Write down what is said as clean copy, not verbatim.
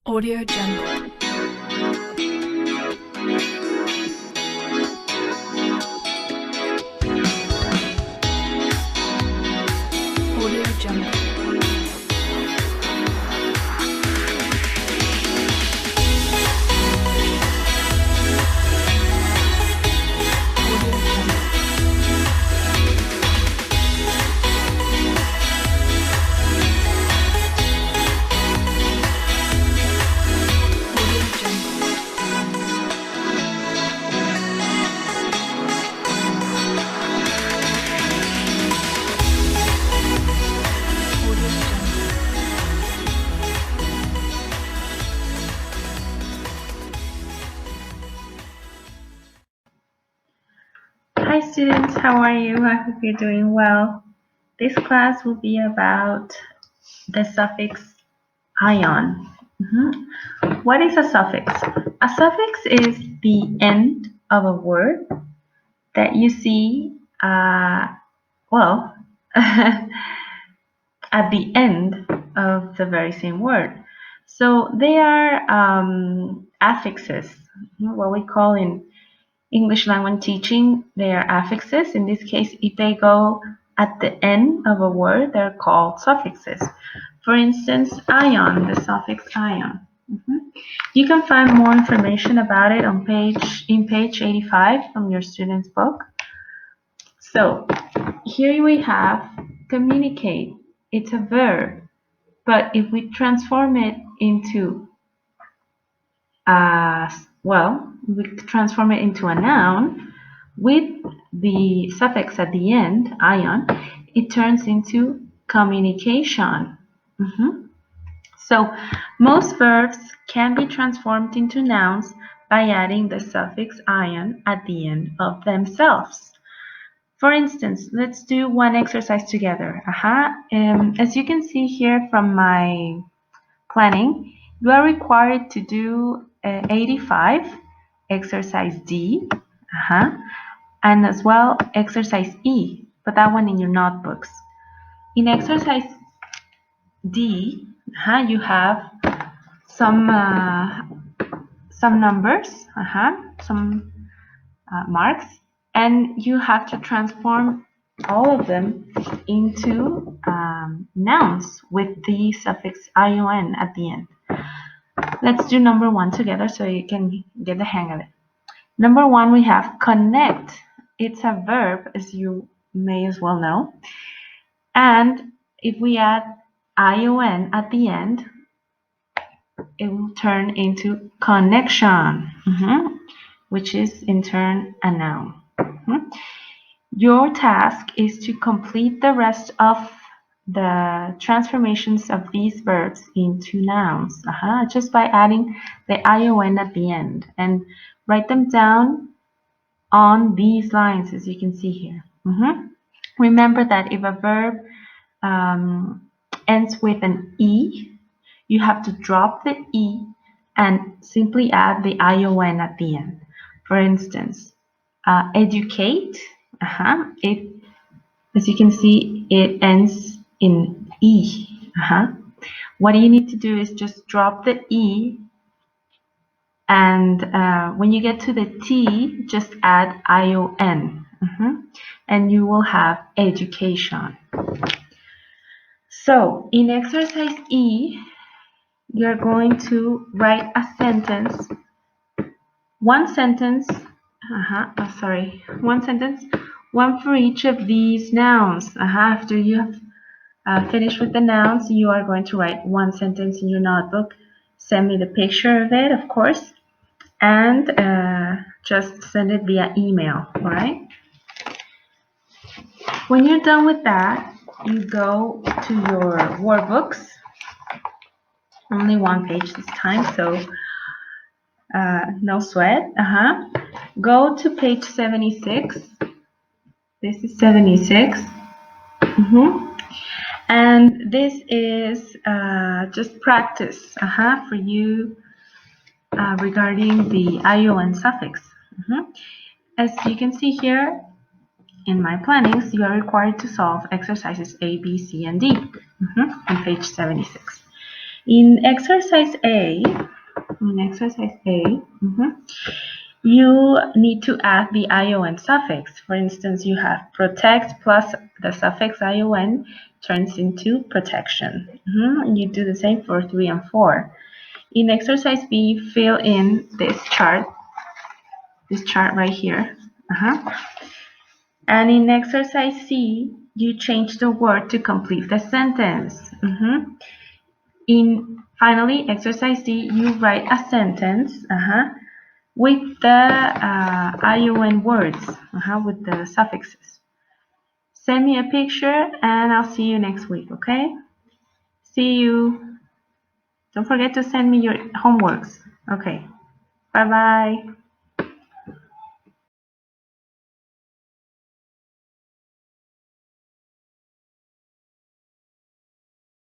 Audio Jungle. Audio Jungle. Hi students, how are you? I hope you're doing well. This class will be about the suffix ion. What is a suffix? A suffix is the end of a word that you see, at the end of the very same word. So they are affixes, what we call in English language teaching, they are affixes. In this case, if they go at the end of a word, they're called suffixes. For instance, ion, the suffix ion. You can find more information about it on page 85 from your student's book. So here we have communicate. It's a verb, but if we transform it into we transform it into a noun with the suffix at the end, ion, it turns into communication. So most verbs can be transformed into nouns by adding the suffix ion at the end of themselves. For instance, let's do one exercise together. As you can see here from my planning, you are required to do 85, exercise D, and as well exercise E, but that one in your notebooks. In exercise D, you have some numbers, some marks, and you have to transform all of them into nouns with the suffix ion at the end. Let's do number one together so you can get the hang of it. Number one, we have connect. It's a verb, as you may as well know. And if we add ion at the end, it will turn into connection, which is in turn a noun. Your task is to complete the rest of the transformations of these verbs into nouns, just by adding the ion at the end, and write them down on these lines, as you can see here. Remember that if a verb ends with an E, you have to drop the E and simply add the ion at the end. For instance, educate, as you can see, it ends in E. What you need to do is just drop the E, and when you get to the T, just add ion, and you will have education. So in exercise E, you're going to write a sentence, one sentence, one for each of these nouns. After you have finished with the nouns, you are going to write one sentence in your notebook. Send me the picture of it, of course, and just send it via email, all right? When you're done with that, you go to your workbooks. Only one page this time, so no sweat. Go to page 76. This is 76. And this is just practice for you regarding the ion suffix. As you can see here in my plannings, you are required to solve exercises A, B, C, and D on page 76. In exercise A, you need to add the ION suffix. For instance, you have protect plus the suffix ION turns into protection. And you do the same for 3 and 4. In exercise B, fill in this chart right here. And in exercise C, you change the word to complete the sentence. In finally, exercise D, you write a sentence with the ION words, with the suffixes. Send me a picture and I'll see you next week, okay? See you. Don't forget to send me your homeworks. Okay. Bye-bye.